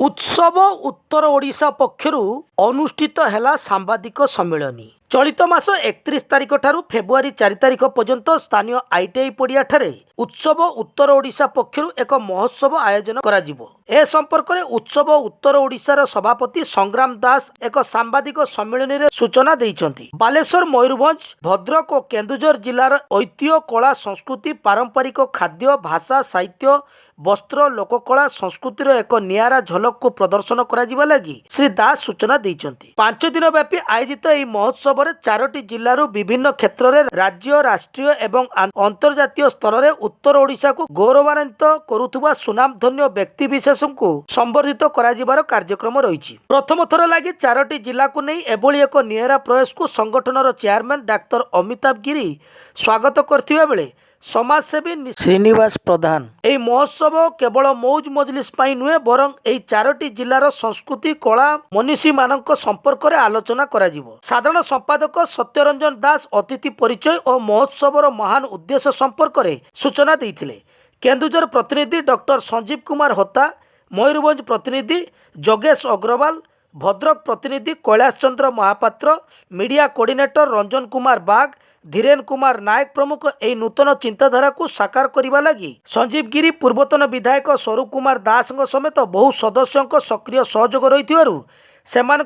उत्सव उत्तर ओडिशा पक्षरु अनुष्ठित हैला सांबादिक सम्मेलनी। चलित मास 31 तारिख ठारू फेब्रुआरी 4 तारिख पर्यंत स्थानीय आईटीआई पड़िया ठारे उत्सव उत्तर ओडिशा पक्षरु एक महोत्सव आयोजन करा जिवो। ए संपर्क में उत्सव उत्तर ओडिशार सभापति संग्राम दास एक सांबादिक सम्मेलन रे सूचना दैछंती। बालेश्वर, मयूरभंज, भद्रक और केन्दुझर जिलार ऐतिह्य, कला, संस्कृति, पारंपरिक खाद्य, भाषा, साहित्य, वस्त्र, लोककला, संस्कृतिर एक नियारा झलक को प्रदर्शन करा लगी श्री दास सूचना दैछंती। 5 दिन व्यापी आयोजित यह महोत्सव में 4टी जिल्लारू विभिन्न क्षेत्र में राज्य, राष्ट्रीय एवं अंतर्जातीय स्तर में उत्तर ओडिशा को गौरवान्वित करुथुबा सुनामधन्य व्यक्तिविशेष को संबर्धित कराजिबार कार्यक्रम रही। प्रथम थर लगी 4टी जिला को नहीं एभली एक नियारा प्रयास को संगठनर चेयरमैन डाक्टर अमिताभ गिरी स्वागत करथिबा बेले समाजसेवी श्रीनिवास प्रधान यह महोत्सव केवल मौज मजलिस नुहे बरं यह 4टी जिलार संस्कृति, कला, मनीषी मानक संपर्क में आलोचना करा जिवो। साधारण संपादक सत्यरंजन दास अतिथि परिचय और महोत्सवर महान उद्देश्य संपर्क में सूचना देते। केन्दुझर प्रतिनिधि डॉक्टर संजीव कुमार होता, मयूरभंज प्रतिनिधि जोगेश अग्रवाल, भद्रक प्रतिनिधि कैलाश चंद्र महापात्र, मीडिया कोऑर्डिनेटर रंजन कुमार बाग, धीरेन कुमार नायक प्रमुख यह नूतन चिंताधारा को साकार करने लगी संजीव गिरी, पूर्वतन विधायक स्वरूप कुमार दास समेत बहु सदस्यों सक्रिय सहयोग रही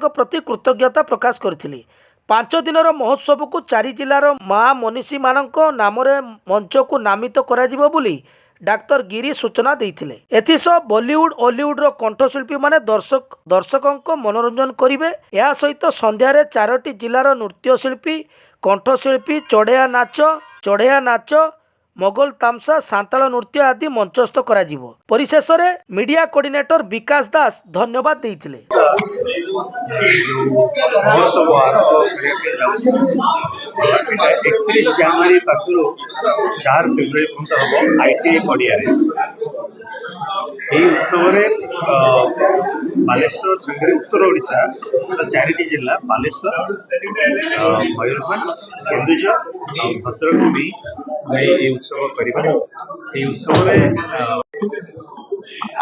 प्रति कृतज्ञता प्रकाश करथिले। 5 दिनर महोत्सव को 4 जिलार महामनीषी मानक नाम मंच को नामित कराजिबो बोली डाक्टर गिरी सूचना देथिले। एथिसह बॉलीवुड हॉलीवुड कंठशिल्पी माने दर्शकों मनोरंजन करिवे। या सहित संध्यारे 4टी जिलार नृत्यशिल्पी, कंठशिल्पी, चढ़ेया नाच, मोगल तामसा, सांताल नृत्य आदि मंचस्थ करा जिवो। परिशेष में मीडिया कोऑर्डिनेटर विकास दास धन्यवाद देथिले। महोत्सव आरंभ 31 जनवरी पाखु 4 फेब्रुआरी पर्यंत हम आईटीआई पड़िया उत्सव बालेश्वर सांगे उत्तर ओडिशा 4टी जिला बालेश्वर, मयूरभंज, केन्दुझर और भद्रक भी उत्सव कर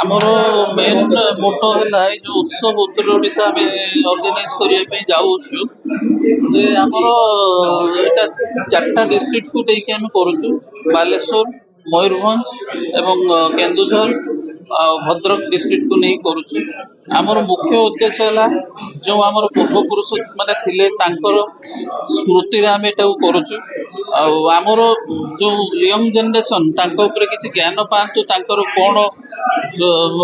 आमर मेन मोटो है जो उत्सव उत्तर ओडिशा ऑर्गेनाइज करने जाऊँ आमर यहाँ 4टा डिस्ट्रिक्ट को लेकिन आम करूँ बालेश्वर, मयूरभंज एवं केन्दुझर भद्रक डिस्ट्रिक्ट को नहीं करुचु। आमर मुख्य उद्देश्य है जो आमर पूर्वपुरुष माने थिले तांकर स्मृति आम एटा करुचु। आमर जो यंग जनरेशन तांको ऊपर किसी ज्ञान पातु तांकर कौन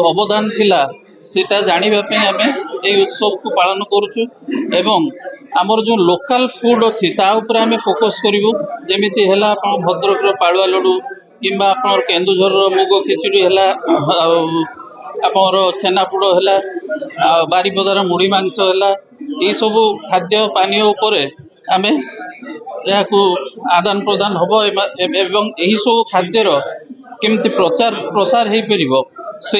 अवदान थिला सेटा जानिबा पे आम ये उत्सव को पालन करुचु। एवं आमर जो लोकल फूड अच्छी ता ऊपर आम फोकस करूँ जमीती है भद्रक पाड़ुआ लड्डू किंबा आप केन्दुझर मुग खिचड़ी है, आप छेनापोड़ है, बारिपदार मुढ़ी मांस है, ये सब खाद्य पानीय उपर आम यहाँ आदान प्रदान हम एवं यही सब खाद्यर केमती प्रचार प्रसार हो पार से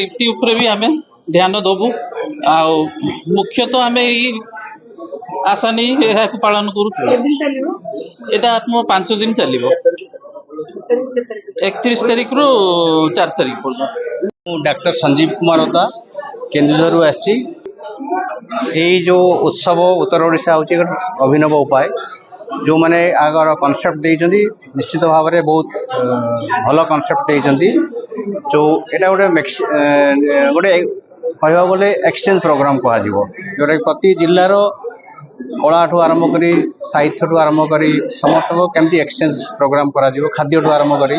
भी आम ध्यान दबू। आ मुख्यतः आम यही आशा नहीं यहाँ पालन करूँ। यहाँ आप 5 दिन चलो 31 तारिख रु 4 तारिख पर्यटन। डॉक्टर संजीव कुमार होता केन्दुझर आसी जो उत्सव उत्तर ओडिशा हूँ अभिनव उपाय जो मैंने आगर कनसेप्ट देइचंदी निश्चित भाव में बहुत भल कनसेप्ट देइचंदी। जो एटा गोटे कहवा गले एक्सचेंज प्रोग्राम कह जोटा प्रति जिलार कला ठू आरंभ करी साहित्य ठू आरंभ करी समस्त को केमती एक्सचेंज प्रोग्राम करा जिवो खाद्य ठू आरंभ करी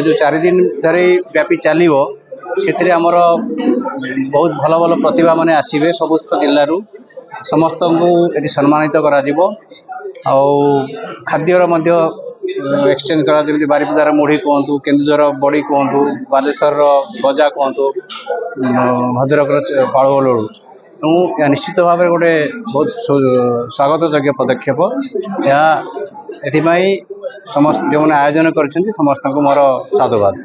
जो 4 दिन धरी व्यापी चलिवो से आमर बहुत भल भल प्रतिभा माने आसीबे समस्त जिल्लारू समस्त को ये सम्मानित करा जिवो। खाद्यर मध्य एक्सचेंज करा जमी बारिपदार मुढ़ी कहतु, केन्दुझर बड़ी कहतु, बालेश्वर गजा कहतु, भद्रक पाड़ुआ लड्डू तो निश्चित भाव में गोटे बहुत स्वागत योग्य पदक्षेप। या समस्त जो आयोजन कर समस्त को मोर साधुवाद।